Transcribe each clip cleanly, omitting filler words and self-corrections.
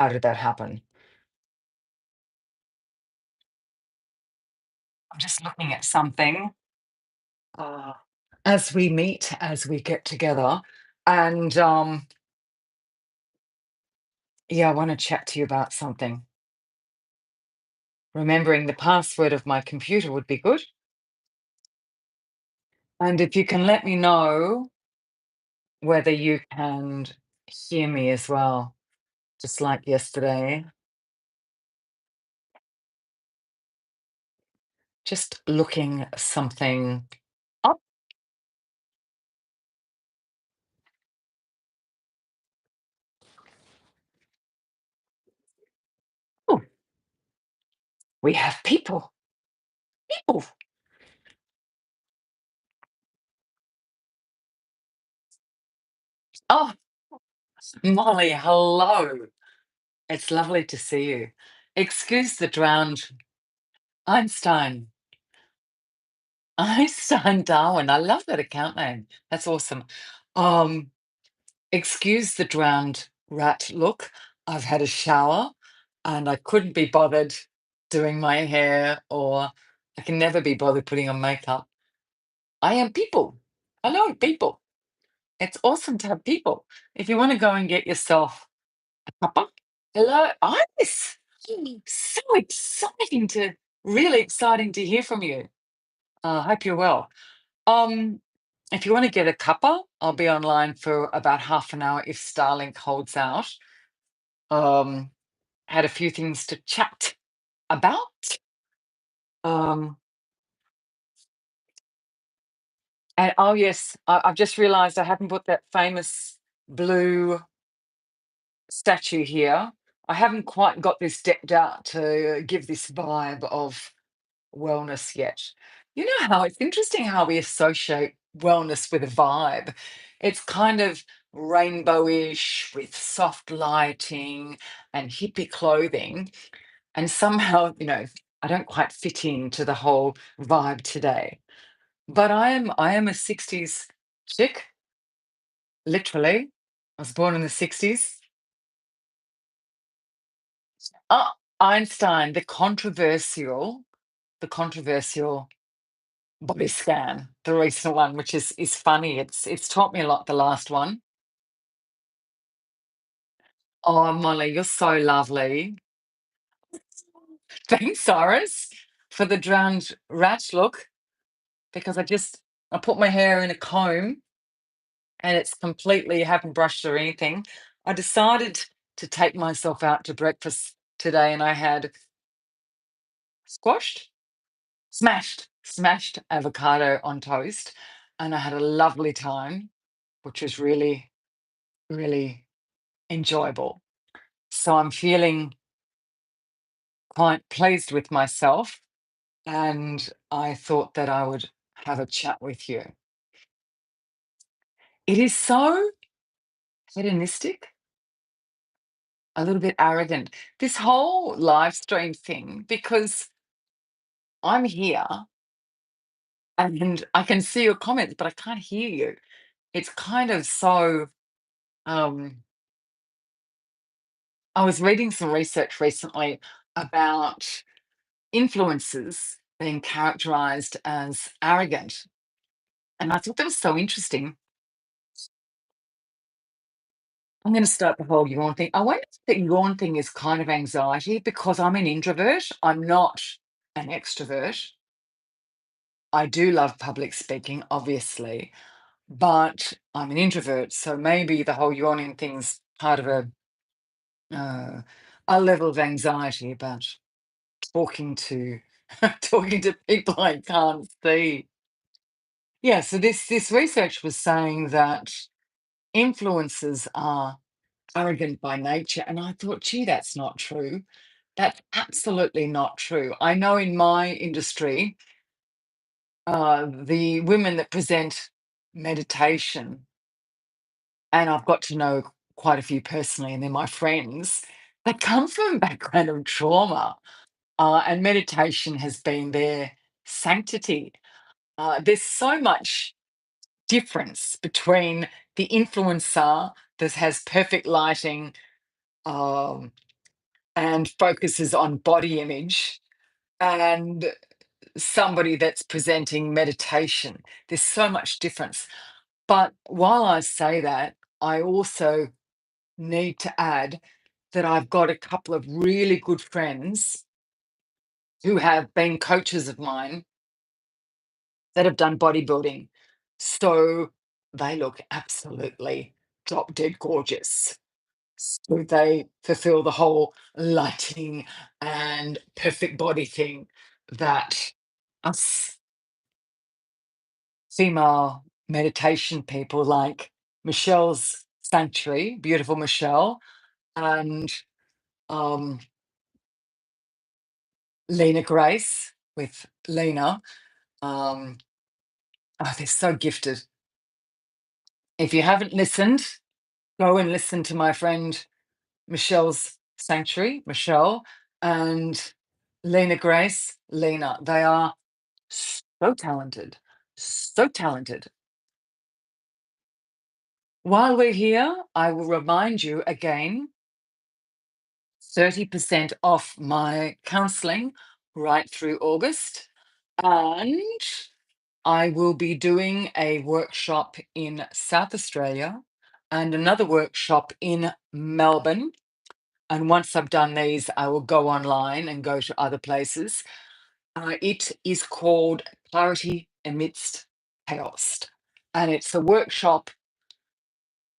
How did that happen? I'm just looking at something uh, as we meet, as we get together. And yeah, I want to chat to you about something. Remembering the password of my computer would be good. And if you can let me know whether you can hear me as well, just like yesterday. Just looking something up. Oh, we have people. People. Oh, Molly, hello. It's lovely to see you. Excuse the drowned Einstein. Einstein Darwin. I love that account name. That's awesome. Um, Excuse the drowned rat look. I've had a shower and I couldn't be bothered doing my hair, or I can never be bothered putting on makeup. I am people. Hello, people. It's awesome to have people. If you want to go and get yourself a cuppa. Hello, Iris. So exciting to really exciting to hear from you. Hope you're well. Um, if you want to get a cuppa, I'll be online for about half an hour if Starlink holds out. Um, had a few things to chat about. Um, and oh yes, I've just realised I haven't put that famous blue statue here. I haven't quite got this decked out to give this vibe of wellness yet. You know how it's interesting how we associate wellness with a vibe. It's kind of rainbowish with soft lighting and hippie clothing. And somehow, I don't quite fit into the whole vibe today. But I am a 60s chick, literally. I was born in the 60s. Oh, Einstein, the controversial body scan, the recent one, which is funny. It's taught me a lot, the last one. Oh, Molly, you're so lovely. Thanks, Cyrus, for the drowned rat look, because I put my hair in a comb and it's completely haven't brushed or anything. I decided to take myself out to breakfast today and I had squashed, smashed avocado on toast, and I had a lovely time, which was really, really enjoyable. So I'm feeling quite pleased with myself, and I thought that I would have a chat with you. It is so hedonistic, a little bit arrogant, this whole live stream thing, because I'm here and I can see your comments, but I can't hear you. It's kind of so. Um, I was reading some research recently about influencers being characterized as arrogant. And I thought that was so interesting. I'm going to start the whole yawn thing. I wonder if the yawn thing is kind of anxiety because I'm an introvert. I'm not an extrovert. I do love public speaking, obviously, but I'm an introvert. So maybe the whole yawning thing's part of uh, a level of anxiety about talking to talking to people I can't see. Yeah. So this research was saying that influencers are arrogant by nature. And I thought, gee, that's not true. That's absolutely not true. I know in my industry, the women that present meditation, and I've got to know quite a few personally, and they're my friends, they come from a background of trauma, and meditation has been their sanctity. There's so much difference between the influencer that has perfect lighting, and focuses on body image, and somebody that's presenting meditation. There's so much difference. But while I say that, I also need to add that I've got a couple of really good friends who have been coaches of mine that have done bodybuilding. So they look absolutely drop dead gorgeous. So they fulfill the whole lighting and perfect body thing that us female meditation people like Michelle's Sanctuary, beautiful Michelle, and um, Lena Grace with Lena. Um, oh, they're so gifted. If you haven't listened, go and listen to my friend Michelle's Sanctuary, Michelle, and Lena Grace, Lena. They are so talented, so talented. While we're here, I will remind you again, 30% off my counseling right through August. And I will be doing a workshop in South Australia and another workshop in Melbourne. And once I've done these, I will go online and go to other places. It is called Clarity Amidst Chaos. And it's a workshop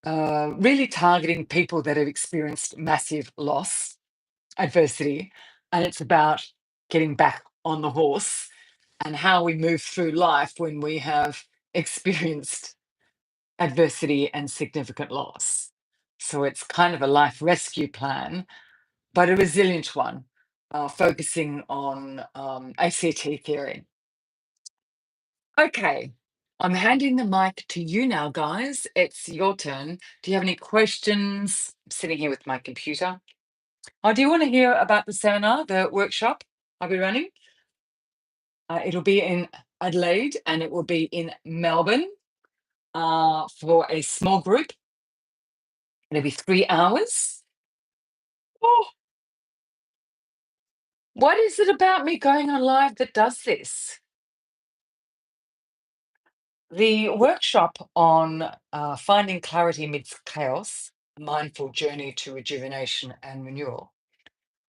really targeting people that have experienced massive loss, adversity. And it's about getting back on the horse and how we move through life when we have experienced adversity and significant loss. So it's kind of a life rescue plan, but a resilient one, focusing on ACT theory. Okay, I'm handing the mic to you now, guys. It's your turn. Do you have any questions? I'm sitting here with my computer. Oh, do you want to hear about the seminar, the workshop I'll be running? It'll be in Adelaide and it will be in Melbourne for a small group. It'll be 3 hours. Oh, what is it about me going on live that does this? The workshop on finding clarity amidst chaos, a mindful journey to rejuvenation and renewal,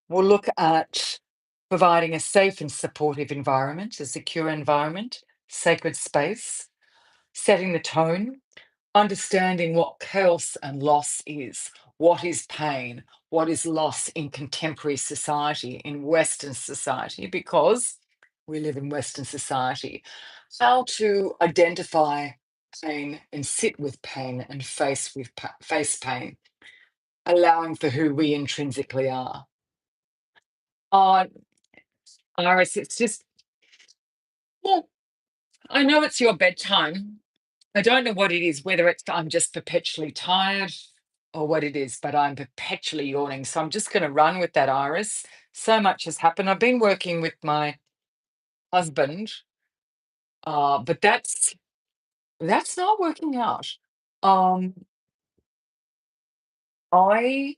will look at providing a safe and supportive environment, a secure environment, sacred space, setting the tone, understanding what chaos and loss is, what is pain, what is loss in contemporary society, in Western society, because we live in Western society, how to identify pain and sit with pain and face pain, allowing for who we intrinsically are. Uh, Iris, it's just, well, I know it's your bedtime. I don't know what it is, whether it's I'm just perpetually tired or what it is, but I'm perpetually yawning. So I'm just going to run with that, Iris. So much has happened. I've been working with my husband, but that's not working out. Um, I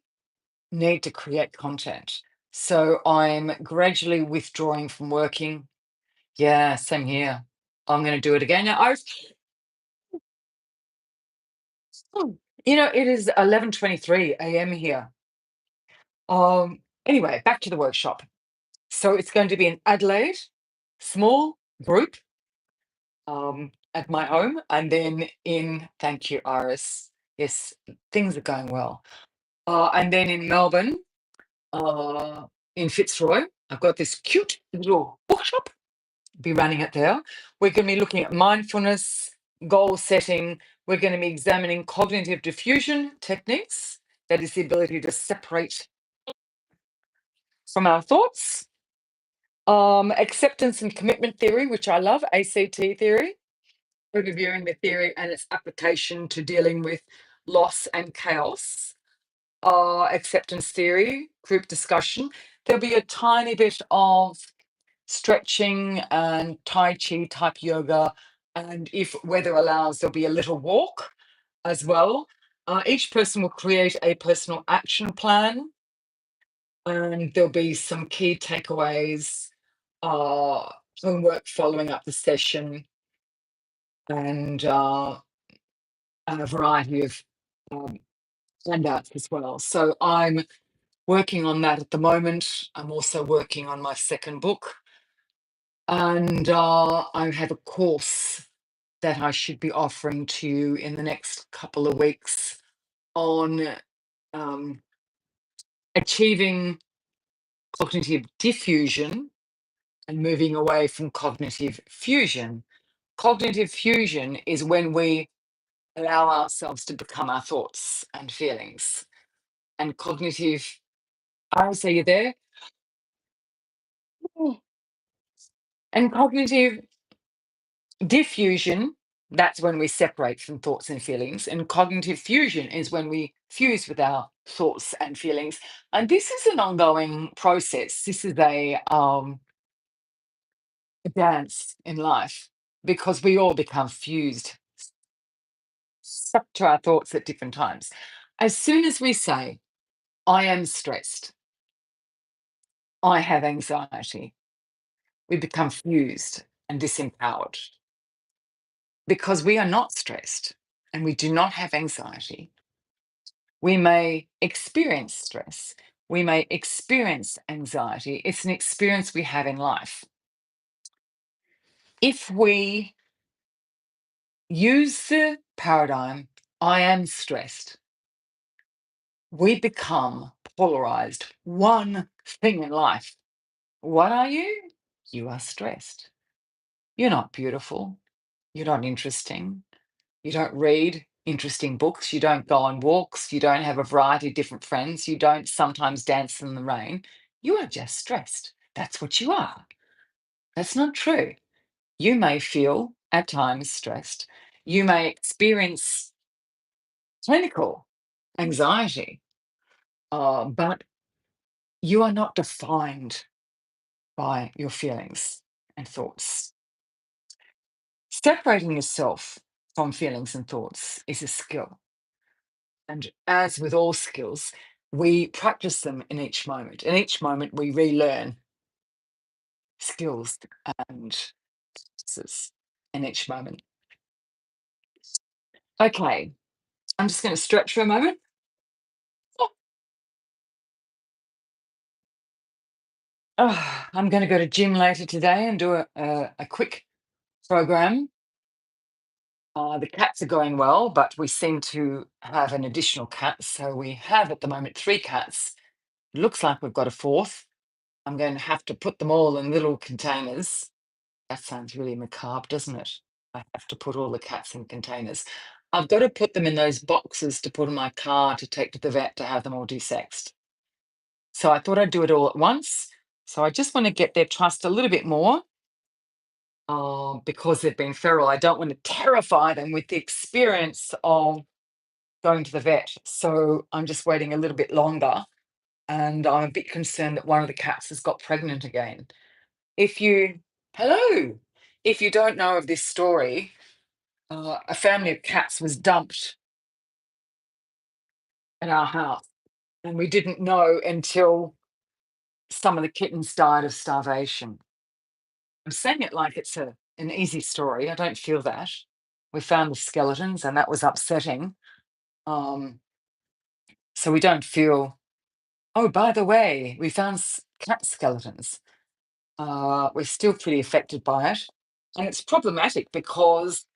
need to create content. So I'm gradually withdrawing from working. Yeah, same here. I'm going to do it again. Now, it is 11:23 a.m. here. Anyway, back to the workshop. So it's going to be in Adelaide, small group, at my home, and then in, thank you, Iris. Yes, things are going well. And then in Melbourne, uh, in Fitzroy, I've got this cute little bookshop. Be running it there. We're going to be looking at mindfulness, goal setting. We're going to be examining cognitive diffusion techniques. That is the ability to separate from our thoughts. Acceptance and commitment theory, which I love, ACT theory, reviewing the theory and its application to dealing with loss and chaos. Acceptance theory, group discussion. There'll be a tiny bit of stretching and Tai Chi type yoga. And if weather allows, there'll be a little walk as well. Each person will create a personal action plan and there'll be some key takeaways, uh, homework following up the session, and a variety of um, handouts as well. So I'm working on that at the moment. I'm also working on my second book, and I have a course that I should be offering to you in the next couple of weeks on um, achieving cognitive diffusion and moving away from cognitive fusion. Cognitive fusion is when we allow ourselves to become our thoughts and feelings. And cognitive, Iris, are you there? Mm. And cognitive diffusion, that's when we separate from thoughts and feelings. And cognitive fusion is when we fuse with our thoughts and feelings. And this is an ongoing process. This is a dance in life because we all become fused, stuck to our thoughts at different times. As soon as we say, I am stressed, I have anxiety, we become fused and disempowered because we are not stressed and we do not have anxiety. We may experience stress, we may experience anxiety. It's an experience we have in life. If we use the paradigm, I am stressed, we become polarized. One thing in life. What are you? You are stressed. You're not beautiful. You're not interesting. You don't read interesting books. You don't go on walks. You don't have a variety of different friends. You don't sometimes dance in the rain. You are just stressed. That's what you are. That's not true. You may feel at times stressed. You may experience clinical anxiety, but you are not defined by your feelings and thoughts. Separating yourself from feelings and thoughts is a skill. And as with all skills, we practice them in each moment. In each moment, we relearn skills and practices in each moment. Okay, I'm just going to stretch for a moment. Oh, I'm going to go to gym later today and do a quick program. The cats are going well, but we seem to have an additional cat. So we have at the moment three cats. It looks like we've got a fourth. I'm going to have to put them all in little containers. That sounds really macabre, doesn't it? I have to put all the cats in containers. I've got to put them in those boxes to put in my car to take to the vet to have them all desexed. So I thought I'd do it all at once. So I just want to get their trust a little bit more because they've been feral. I don't want to terrify them with the experience of going to the vet. So I'm just waiting a little bit longer. And I'm a bit concerned that one of the cats has got pregnant again. If you, hello, if you don't know of this story, a family of cats was dumped in our house, and we didn't know until some of the kittens died of starvation. I'm saying it like it's an easy story. I don't feel that. We found the skeletons, and that was upsetting. Um, so we don't feel, oh, by the way, we found cat skeletons. We're still pretty affected by it. And it's problematic because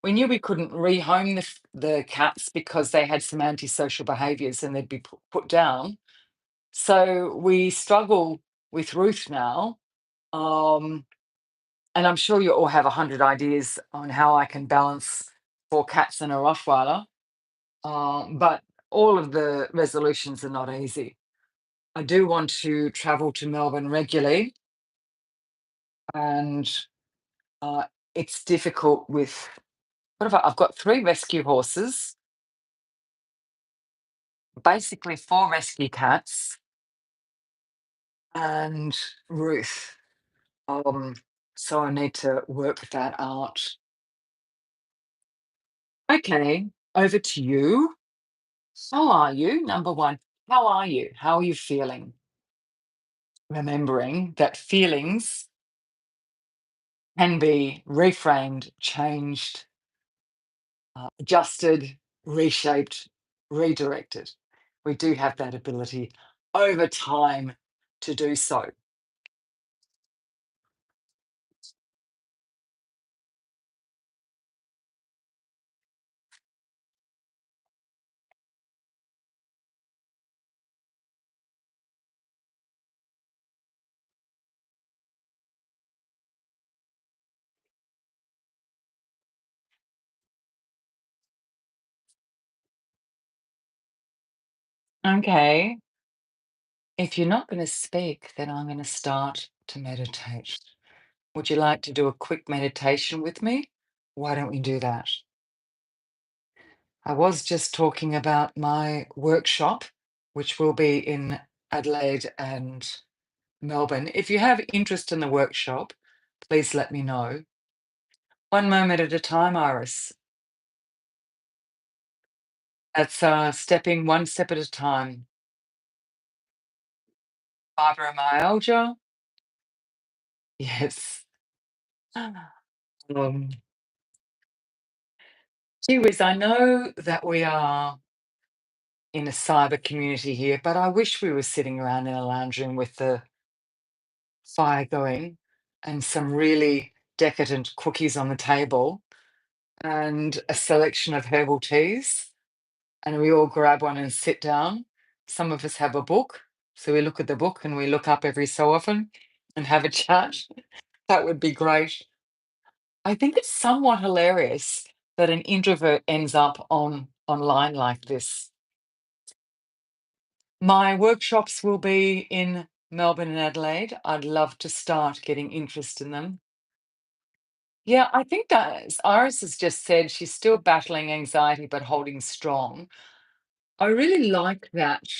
we knew we couldn't rehome the cats because they had some antisocial behaviours and they'd be put down. So we struggle with Ruth now. Um, and I'm sure you all have 100 ideas on how I can balance four cats and a Rottweiler. But all of the resolutions are not easy. I do want to travel to Melbourne regularly, and uh, it's difficult with what have I've got three rescue horses, basically four rescue cats, and Ruth. Um, so I need to work that out. Okay, over to you. How are you? Number one, how are you? How are you feeling? remembering that feelings can be reframed, changed, adjusted, reshaped, redirected. We do have that ability over time to do so. Okay. If you're not going to speak, then I'm going to start to meditate. Would you like to do a quick meditation with me? Why don't we do that? I was just talking about my workshop, which will be in Adelaide and Melbourne. If you have interest in the workshop, please let me know. One moment at a time, Iris. That's stepping one step at a time. Fibromyalgia, yes. Um, Gee whiz, I know that we are in a cyber community here, but I wish we were sitting around in a lounge room with the fire going and some really decadent cookies on the table and a selection of herbal teas. And we all grab one and sit down. Some of us have a book. So we look at the book and we look up every so often and have a chat. That would be great. I think it's somewhat hilarious that an introvert ends up on online like this. My workshops will be in Melbourne and Adelaide. I'd love to start getting interest in them. Yeah, I think that Iris has just said she's still battling anxiety but holding strong. I really like that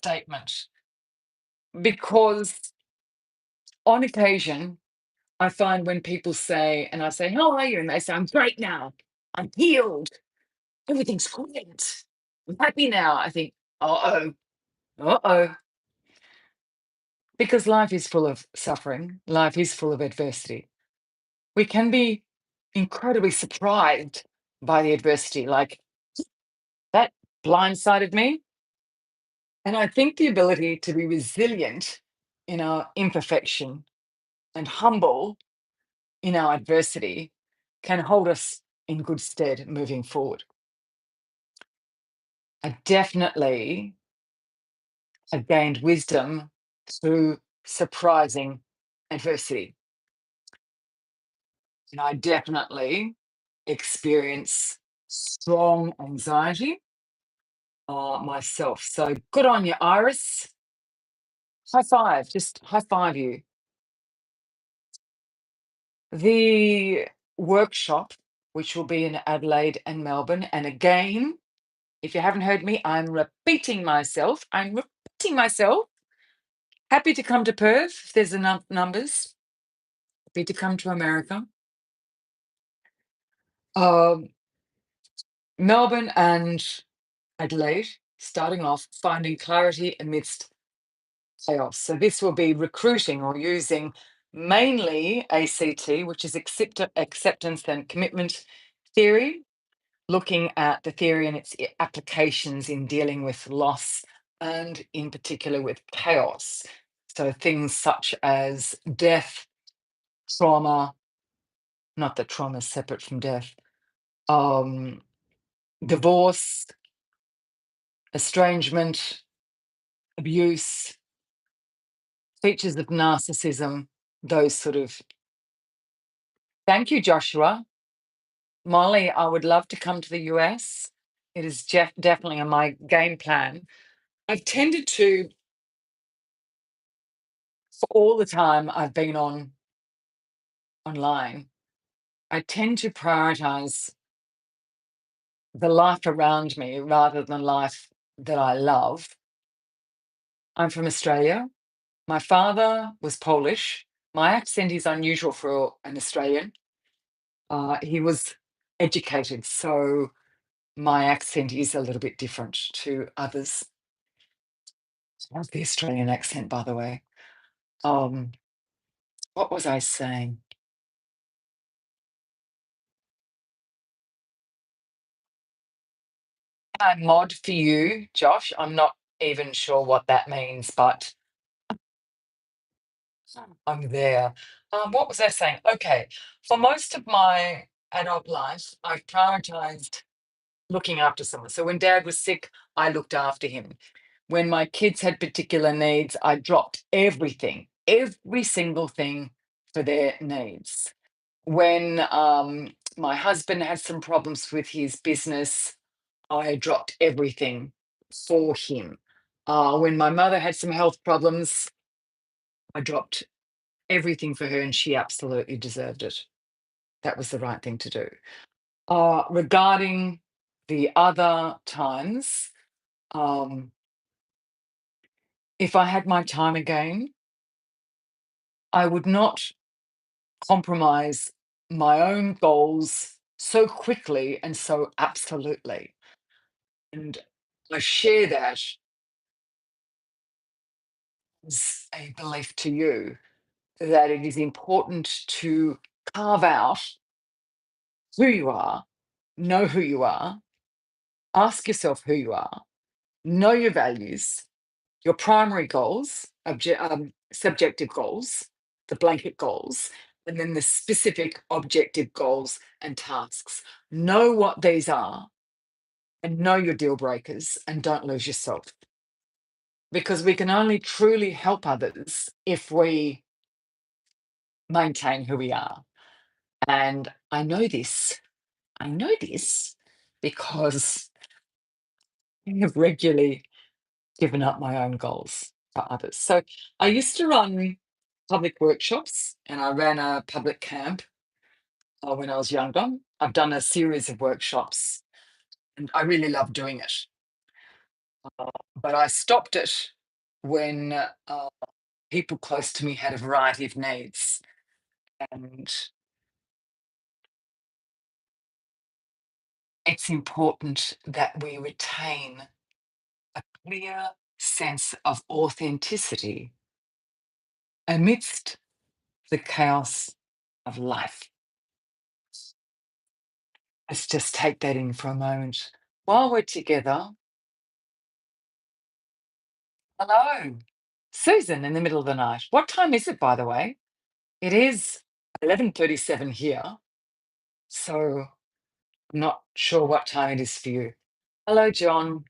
statement because on occasion I find when people say, and I say, "How are you?" and they say, "I'm great now. I'm healed. Everything's great. I'm happy now." I think, "Uh-oh, uh-oh." Because life is full of suffering, life is full of adversity. We can be incredibly surprised by the adversity, like that blindsided me. And I think the ability to be resilient in our imperfection and humble in our adversity can hold us in good stead moving forward. I definitely have gained wisdom through surprising adversity. And I definitely experience strong anxiety myself. So good on you, Iris. High five, just high five you. The workshop, which will be in Adelaide and Melbourne, and again, if you haven't heard me, I'm repeating myself. I'm repeating myself. Happy to come to Perth if there's enough numbers. Happy to come to America. Um, Melbourne and Adelaide, starting off, finding clarity amidst chaos. So this will be recruiting or using mainly ACT, which is acceptance and commitment theory, looking at the theory and its applications in dealing with loss and in particular with chaos. So things such as death, trauma, not that trauma is separate from death, um, divorce, estrangement, abuse, features of narcissism, those sort of. Thank you, Joshua. Molly, I would love to come to the US. It is definitely on my game plan. I've tended to, for all the time I've been online, I tend to prioritize the life around me rather than life that I love. I'm from Australia. My father was Polish. My accent is unusual for an Australian. He was educated, so my accent is a little bit different to others. That's the Australian accent, by the way. Um, what was I saying? I mod for you, Josh. I'm not even sure what that means, but I'm there. What was I saying? Okay. For most of my adult life, I've prioritized looking after someone. So when dad was sick, I looked after him. When my kids had particular needs, I dropped everything, every single thing for their needs. When my husband had some problems with his business, I dropped everything for him. When my mother had some health problems, I dropped everything for her, and she absolutely deserved it. That was the right thing to do. Regarding the other times, um, if I had my time again, I would not compromise my own goals so quickly and so absolutely. And I share that as a belief to you that it is important to carve out who you are, know who you are, ask yourself who you are, know your values, your primary goals, subjective goals, the blanket goals, and then the specific objective goals and tasks. Know what these are and know your deal breakers and don't lose yourself, because we can only truly help others if we maintain who we are. And I know this because I have regularly given up my own goals for others. So I used to run public workshops and I ran a public camp when I was younger. I've done a series of workshops and I really love doing it. But I stopped it when people close to me had a variety of needs. And it's important that we retain a clear sense of authenticity amidst the chaos of life. Let's just take that in for a moment. While we're together, hello, Susan in the middle of the night. What time is it, by the way? It is 11:37 here, so I'm not sure what time it is for you. Hello, John.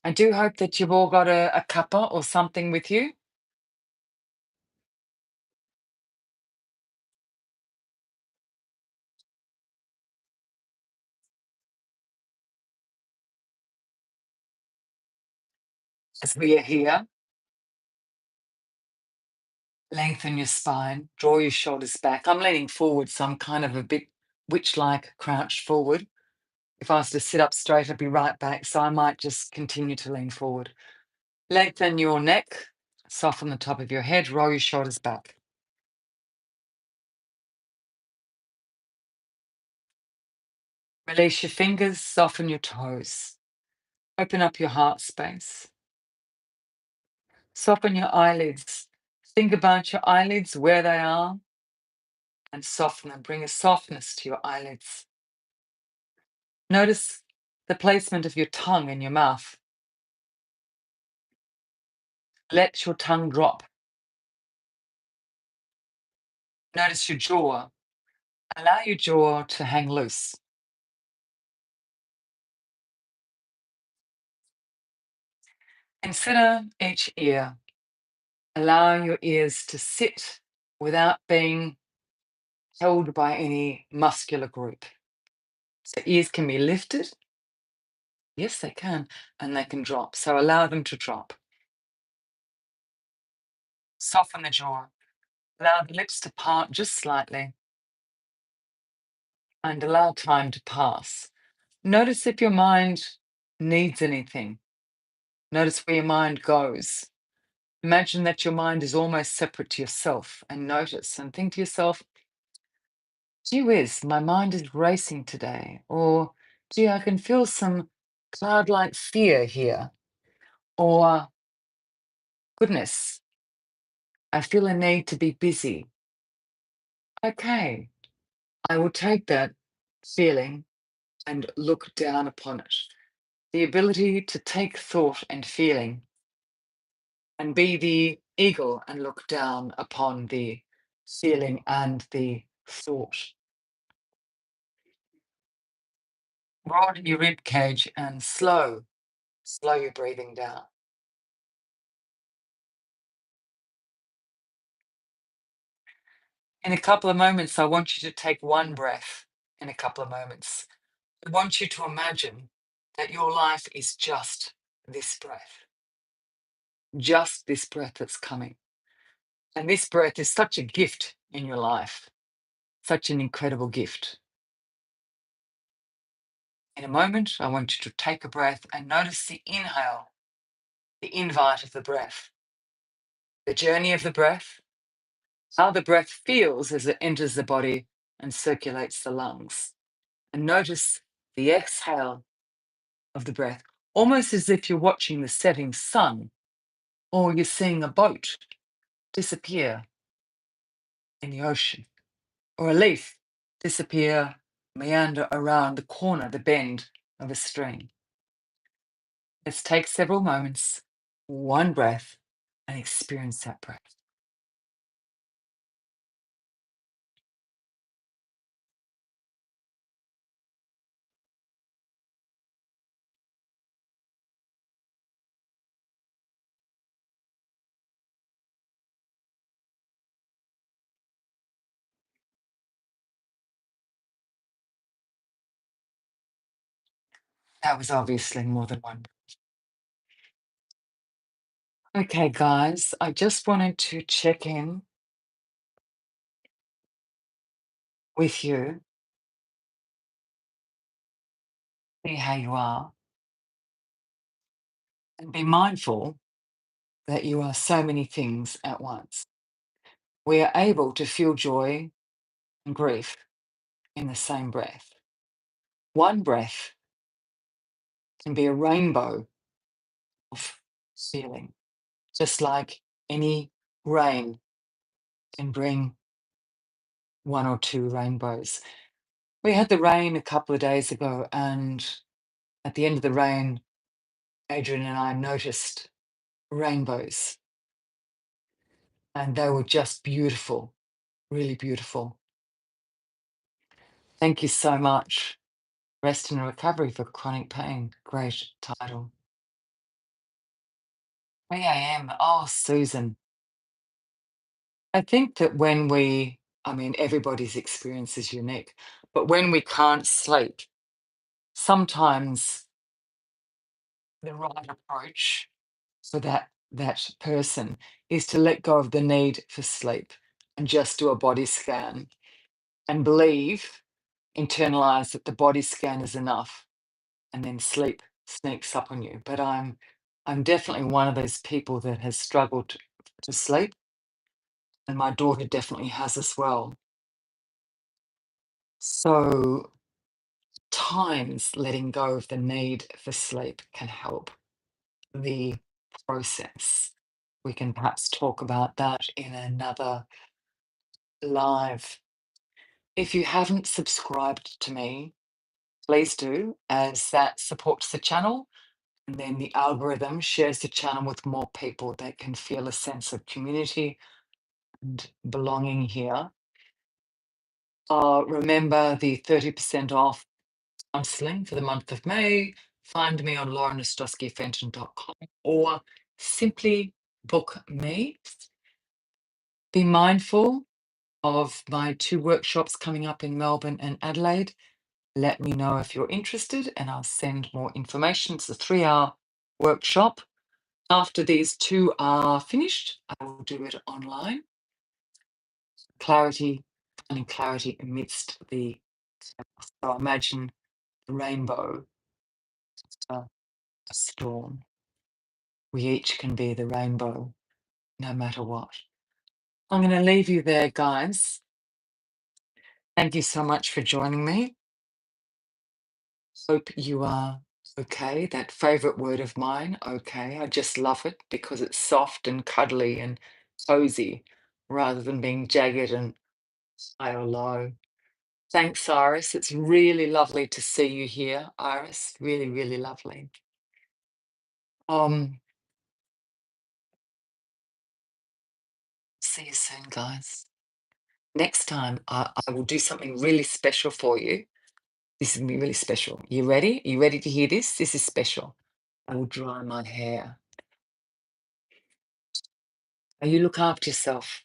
I do hope that you've all got a cuppa or something with you. As we are here, lengthen your spine, draw your shoulders back. I'm leaning forward, so I'm kind of a bit witch-like crouched forward. If I was to sit up straight, I'd be right back, so I might just continue to lean forward. Lengthen your neck, soften the top of your head, roll your shoulders back. Release your fingers, soften your toes. Open up your heart space. Soften your eyelids. Think about your eyelids, where they are, and soften them. Bring a softness to your eyelids. Notice the placement of your tongue in your mouth. Let your tongue drop. Notice your jaw. Allow your jaw to hang loose. Consider each ear. Allow your ears to sit without being held by any muscular group. So ears can be lifted. Yes, they can. And they can drop. So allow them to drop. Soften the jaw. Allow the lips to part just slightly and allow time to pass. Notice if your mind needs anything. Notice where your mind goes. Imagine that your mind is almost separate to yourself and notice and think to yourself, gee whiz, my mind is racing today. Or, gee, I can feel some cloud-like fear here. Or, Goodness, I feel a need to be busy. Okay, I will take that feeling and look down upon it. The ability to take thought and feeling and be the eagle and look down upon the feeling and the thought. Broaden your rib cage and slow your breathing down. In a couple of moments, I want you to take one breath in a couple of moments. I want you to imagine that your life is just this breath that's coming. And this breath is such a gift in your life, such an incredible gift. In a moment, I want you to take a breath and notice the inhale, the invite of the breath, the journey of the breath, how the breath feels as it enters the body and circulates the lungs. And notice the exhale of the breath, almost as if you're watching the setting sun or you're seeing a boat disappear in the ocean or a leaf disappear, meander around the corner, the bend of a stream. Let's take several moments, one breath, and experience that breath. That was obviously more than one. Okay, guys, I just wanted to check in with you, see how you are, and be mindful that you are so many things at once. We are able to feel joy and grief in the same breath. One breath can be a rainbow of feeling, just like any rain can bring one or two rainbows. We had the rain a couple of days ago, and at the end of the rain, Adrian and I noticed rainbows, and they were just beautiful, really beautiful. Thank you so much. Rest and Recovery for Chronic Pain. Great title. 3 a.m. Oh, Susan. I think that I mean, everybody's experience is unique, but when we can't sleep, sometimes the right approach for that person is to let go of the need for sleep and just do a body scan and believe, internalize that the body scan is enough, and then sleep sneaks up on you. But I'm definitely one of those people that has struggled to sleep, and my daughter definitely has as well. So times letting go of the need for sleep can help the process. We can perhaps talk about that in another live. If you haven't subscribed to me, please do, as that supports the channel. And then the algorithm shares the channel with more people that can feel a sense of community and belonging here. Remember the 30% off counseling for the month of May. Find me on ostrowskifenton.com or simply book me. Be mindful of my two workshops coming up in Melbourne and Adelaide. Let me know if you're interested and I'll send more information. It's a 3-hour workshop. After these two are finished, I will do it online. Clarity, finding clarity amidst the chaos. So imagine the rainbow, a storm. We each can be the rainbow, no matter what. I'm going to leave you there, guys. Thank you so much for joining me. Hope you are Okay, that favorite word of mine. Okay, I just love it because it's soft and cuddly and cozy rather than being jagged and high or low. Thanks, Iris. It's really lovely to see you here, Iris. Really, really lovely. Um, See you soon, guys. Next time, I will do something really special for you. This is gonna be really special. You ready? Are you ready to hear this? This is special. I will dry my hair. You look after yourself.